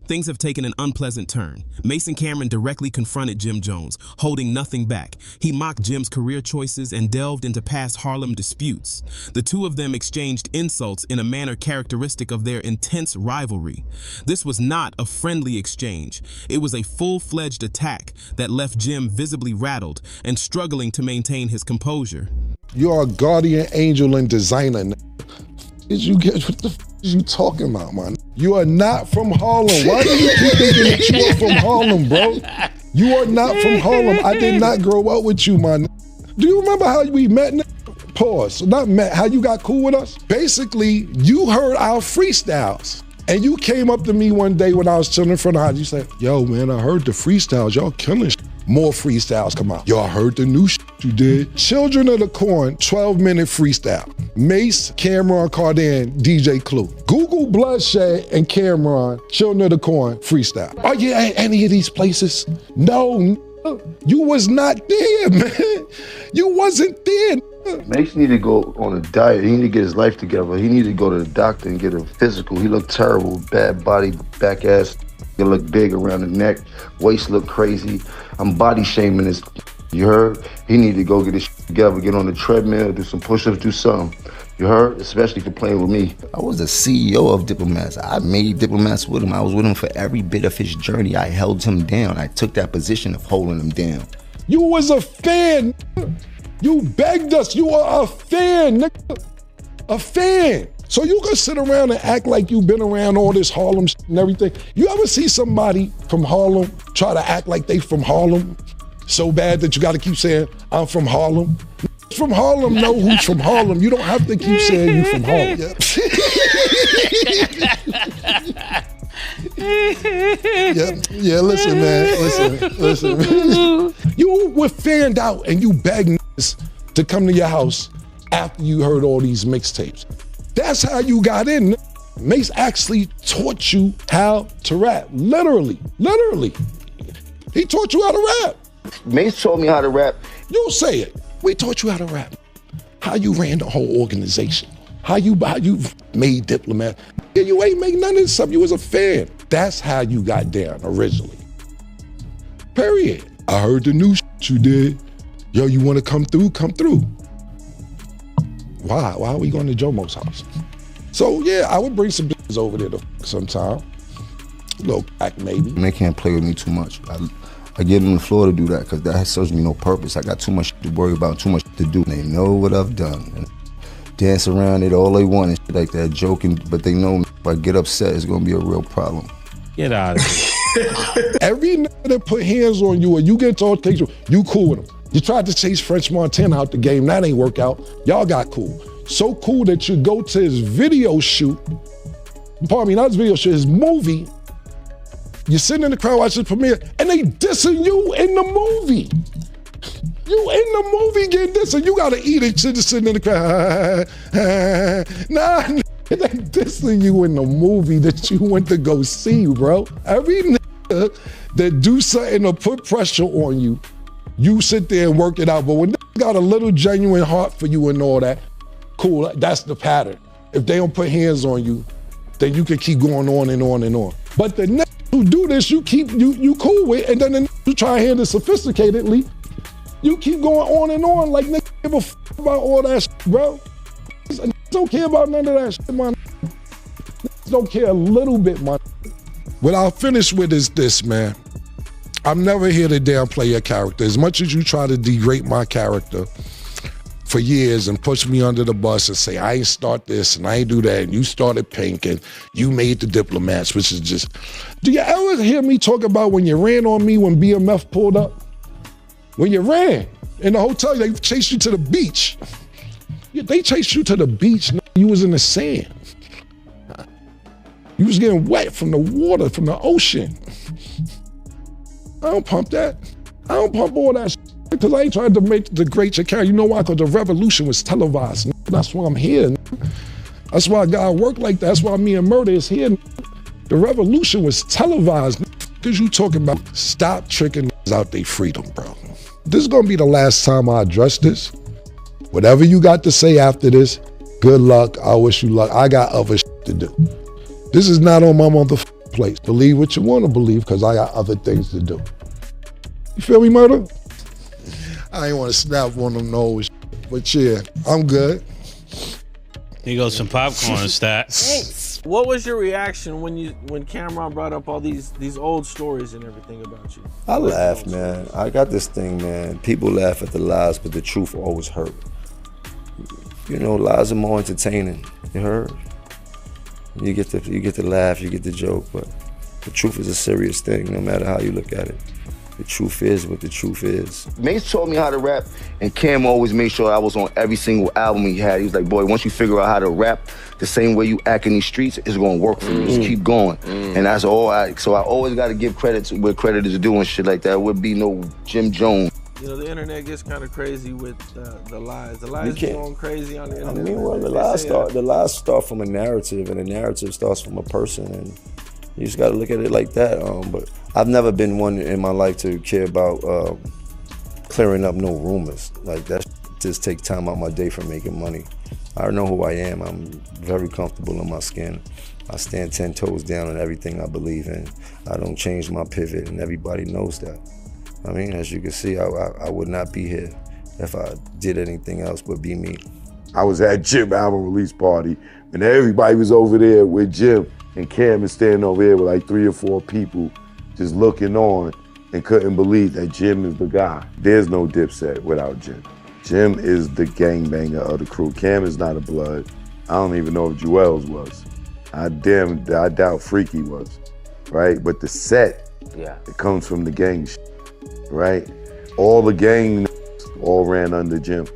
Things have taken an unpleasant turn. Mase and Camron directly confronted Jim Jones, holding nothing back. He mocked Jim's career choices and delved into past Harlem disputes. The two of them exchanged insults in a manner characteristic of their intense rivalry. This was not a friendly exchange. It was a full-fledged attack that left Jim visibly rattled and struggling to maintain his composure. You are a guardian angel and designer. Did you get what the f is you talking about, man? You are not from Harlem. Why do you keep thinking that you are from Harlem, bro? You are not from Harlem. I did not grow up with you, man. Do you remember how we met? Pause. Not met, how you got cool with us? Basically, you heard our freestyles. And you came up to me one day when I was chilling in front of the house. You said, yo, man, I heard the freestyles. Y'all killing shit. More freestyles come out. Y'all heard the new shit you did. Children of the Corn, 12-minute freestyle. Mase, Camron, Cardan, DJ Clue. Google Bloodshed and Camron, Children of the Corn, freestyle. Are you at any of these places? No, you was not there, man. You wasn't there. Mase need to go on a diet. He need to get his life together. He need to go to the doctor and get a physical. He looked terrible, bad body, back ass. He look big around the neck, waist look crazy. I'm body shaming this. You heard? He need to go get his shit together, get on the treadmill, do some push-ups, do something. You heard? Especially for playing with me. I was the CEO of Diplomats. I made Diplomats with him. I was with him for every bit of his journey. I held him down. I took that position of holding him down. You was a fan. You begged us. You are a fan, nigga. A fan. So you can sit around and act like you've been around all this Harlem shit and everything. You ever see somebody from Harlem try to act like they from Harlem so bad that you got to keep saying, I'm from Harlem? From Harlem know who's from Harlem. You don't have to keep saying you from Harlem. Yeah, listen, man. Listen. You were fanned out and you begged niggas to come to your house after you heard all these mixtapes. That's how you got in. Mase actually taught you how to rap. Literally. He taught you how to rap. Mase taught me how to rap. You say it. We taught you how to rap. How you ran the whole organization. How you made Diplomat. Yeah, you ain't make none of this stuff. You was a fan. That's how you got down originally. Period. I heard the new shit you did. Yo, you want to come through? Come through. Why? Why are we going to Jomo's house? So yeah, I would bring some bitches over there sometime. A little crack maybe. They can't play with me too much. I give them the floor to do that because that serves me no purpose. I got too much to worry about, too much to do. They know what I've done. And dance around it all they want and shit like that, joking, but they know if I get upset, it's gonna be a real problem. Get out of here. Every nigga that put hands on you or you get to altercation, you cool with them. You tried to chase French Montana out the game, that ain't work out. Y'all got cool. So cool that you go to his video shoot, pardon me, not his video shoot, his movie. You're sitting in the crowd watching the premiere and they dissing you in the movie. You in the movie getting dissed, and you gotta eat it, just sitting in the crowd. Nah, they dissing you in the movie that you went to go see, bro. Every nigga that do something to put pressure on you, you sit there and work it out. But when they got a little genuine heart for you and all that, cool, that's the pattern. If they don't put hands on you, then you can keep going on and on and on. But the niggas who do this, you cool with, and then the niggas who try to handle it sophisticatedly, you keep going on and on like niggas give a f about all that shit, bro. Niggas don't care about none of that shit, man. Niggas don't care a little bit, man. What I'll finish with is this, man. I'm never here to downplay your character. As much as you try to degrade my character for years and push me under the bus and say, I ain't start this and I ain't do that, and you started Pink and you made the Diplomats, which is just... Do you ever hear me talk about when you ran on me when BMF pulled up? When you ran in the hotel, they chased you to the beach. They chased you to the beach, you was in the sand. You was getting wet from the water, from the ocean. I don't pump that. I don't pump all that shit because I ain't trying to degrade your character. You know why? Because the revolution was televised. That's why I'm here. That's why God work like that. That's why me and Murder is here. The revolution was televised. Because you talking about stop tricking out their freedom, bro. This is gonna be the last time I address this. Whatever you got to say after this, good luck. I wish you luck. I got other shit to do. This is not on my motherfucking place. Believe what you want to believe, because I got other things to do. You feel me, Murder? I ain't want to snap one of them nose, but yeah, I'm good. Here goes some popcorn, Stat. Thanks. What was your reaction when Camron brought up all these old stories and everything about you? I laugh, man. I got this thing, man. People laugh at the lies, but the truth always hurt. You know, lies are more entertaining. You heard? You get to laugh, you get the joke, but the truth is a serious thing, no matter how you look at it. The truth is what the truth is. Mase taught me how to rap, and Cam always made sure I was on every single album he had. He was like, boy, once you figure out how to rap, the same way you act in these streets, it's gonna work for you. Just keep going. And that's all so I always gotta give credit to where credit is due and shit like that. It would be no Jim Jones. You know, the internet gets kind of crazy with the lies. The lies are going crazy on the internet. I mean, well, the lies start from a narrative, and the narrative starts from a person, and you just gotta look at it like that. But I've never been one in my life to care about clearing up no rumors. Like, that just takes time out my day from making money. I know who I am. I'm very comfortable in my skin. I stand 10 toes down on everything I believe in. I don't change my pivot, and everybody knows that. I mean, as you can see, I would not be here if I did anything else but be me. I was at Jim album release party, and everybody was over there with Jim, and Cam is standing over here with like 3 or 4 people just looking on and couldn't believe that Jim is the guy. There's no Dipset without Jim. Jim is the gangbanger of the crew. Cam is not a blood. I don't even know if Jewels was. I doubt Freaky was, right? But the set, it comes from the gang shit, right? All the gang all ran under Jim.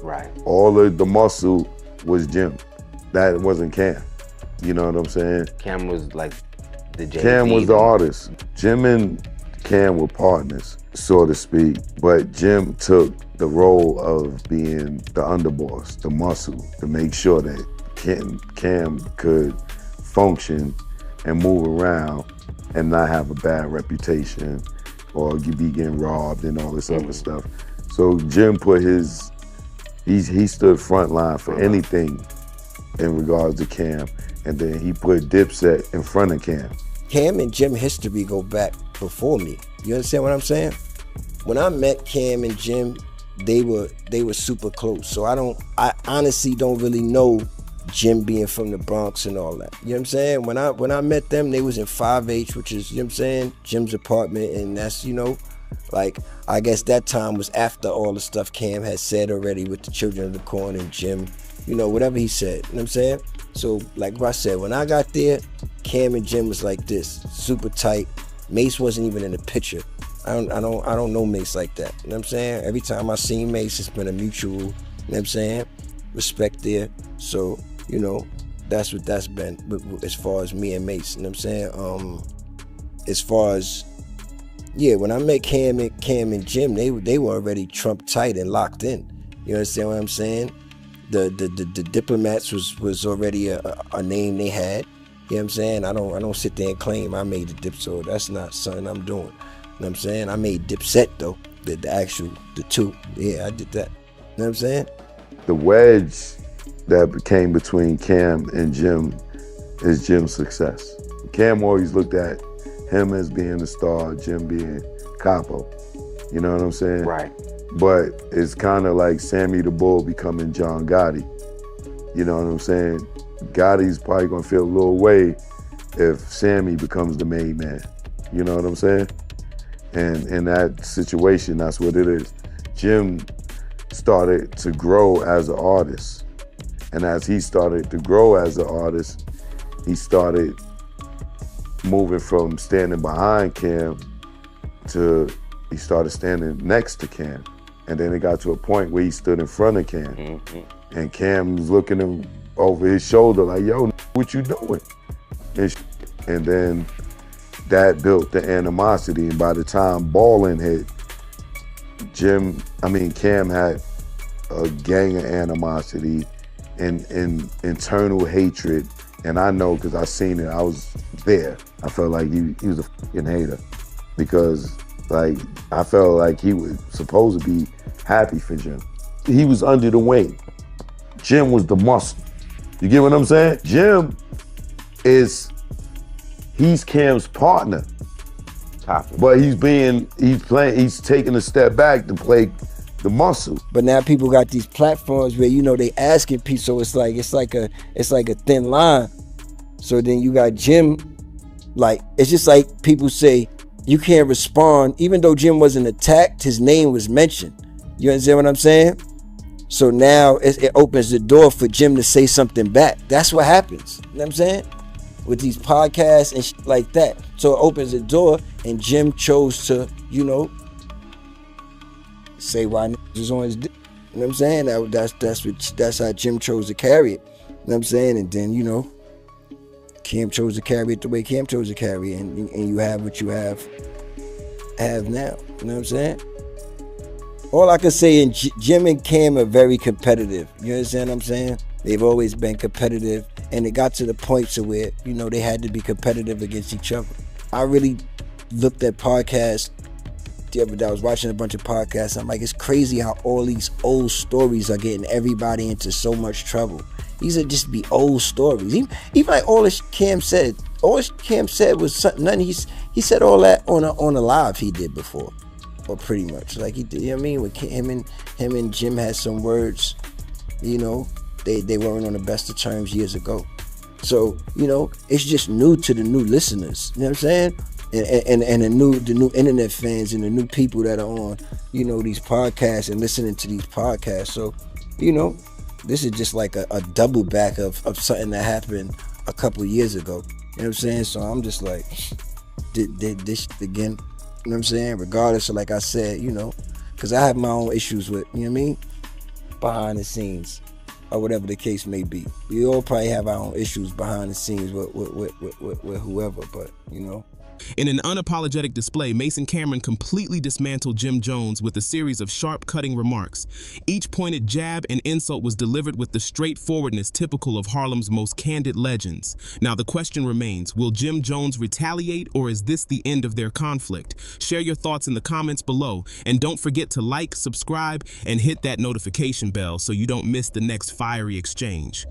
Right. All of the muscle was Jim. That wasn't Cam. You know what I'm saying? Cam was like the Jay-Z. Cam was the artist. Jim and Cam were partners, so to speak, but Jim took the role of being the underboss, the muscle, to make sure that Cam could function and move around and not have a bad reputation or be getting robbed and all this other stuff. So Jim put he stood front line for anything in regards to Cam, and then he put Dipset in front of Cam. Cam and Jim history go back before me. You understand what I'm saying? When I met Cam and Jim, they were super close. So I honestly don't really know Jim being from the Bronx and all that. You know what I'm saying? When I met them, they was in 5H, which is, you know what I'm saying, Jim's apartment, and that's, you know, like, I guess that time was after all the stuff Cam had said already with the Children of the Corn and Jim, you know, whatever he said, you know what I'm saying? So, like I said, when I got there, Cam and Jim was like this, super tight. Mase wasn't even in the picture. I don't know Mase like that, you know what I'm saying? Every time I seen Mase, it's been a mutual, you know what I'm saying, respect there. So, you know, that's what that's been as far as me and Mase, you know what I'm saying? As far as, yeah, when I met Cam and Jim, they were already Trump tight and locked in. You understand what I'm saying? The Diplomats was already a name they had. You know what I'm saying? I don't sit there and claim I made the dip, so that's not something I'm doing. You know what I'm saying? I made Dipset though, the two. Yeah, I did that. You know what I'm saying? The wedge that came between Cam and Jim is Jim's success. Cam always looked at him as being the star, Jim being capo. You know what I'm saying? Right. But it's kind of like Sammy the Bull becoming John Gotti. You know what I'm saying? Gotti's probably gonna feel a little way if Sammy becomes the main man. You know what I'm saying? And in that situation, that's what it is. Jim started to grow as an artist. And as he started to grow as an artist, he started moving from standing behind Cam to he started standing next to Cam. And then it got to a point where he stood in front of Cam. And Cam was looking him over his shoulder like, yo, what you doing? And then that built the animosity. And by the time Ballin' hit, Cam had a gang of animosity and internal hatred. And I know because I seen it, I was there. I felt like he was a fucking hater because like I felt like he was supposed to be happy for Jim. He was under the wing. Jim was the muscle. You get what I'm saying? Jim He's Cam's partner, Chopping. but he's taking a step back to play the muscle. But now people got these platforms where, you know, they asking people, so it's like a thin line. So then you got Jim, like, it's just like people say, you can't respond, even though Jim wasn't attacked, his name was mentioned. You understand what I'm saying? So now it opens the door for Jim to say something back. That's what happens. You know what I'm saying? With these podcasts and shit like that. So it opens the door, and Jim chose to, you know, say why niggas was on his dick. You know what I'm saying? That's how Jim chose to carry it. You know what I'm saying? And then, you know, Cam chose to carry it the way Cam chose to carry it, and you have what you have now. You know what I'm saying? All I can say is Jim and Cam are very competitive. You understand what I'm saying? They've always been competitive, and it got to the point to where, you know, they had to be competitive against each other. I really looked at podcasts the other day. I was watching a bunch of podcasts. I'm like, it's crazy how all these old stories are getting everybody into so much trouble. These are just be old stories. Even like all this Cam said was something. Nothing. He said all that on a live he did before, or pretty much like he did. You know what I mean? With him and Jim had some words. You know, they weren't on the best of terms years ago. So, you know, it's just new to the new listeners. You know what I'm saying? And the new internet fans and the new people that are on, you know, these podcasts and listening to these podcasts. So, you know, this is just like a double back of something that happened a couple of years ago. You know what I'm saying? So I'm just like, did this again. You know what I'm saying? Regardless of, like I said, you know, because I have my own issues with, you know what I mean? Behind the scenes, or whatever the case may be. We all probably have our own issues behind the scenes with whoever, but, you know. In an unapologetic display, Mase and Camron completely dismantled Jim Jones with a series of sharp, cutting remarks. Each pointed jab and insult was delivered with the straightforwardness typical of Harlem's most candid legends. Now the question remains, will Jim Jones retaliate, or is this the end of their conflict? Share your thoughts in the comments below, and don't forget to like, subscribe, and hit that notification bell so you don't miss the next fiery exchange.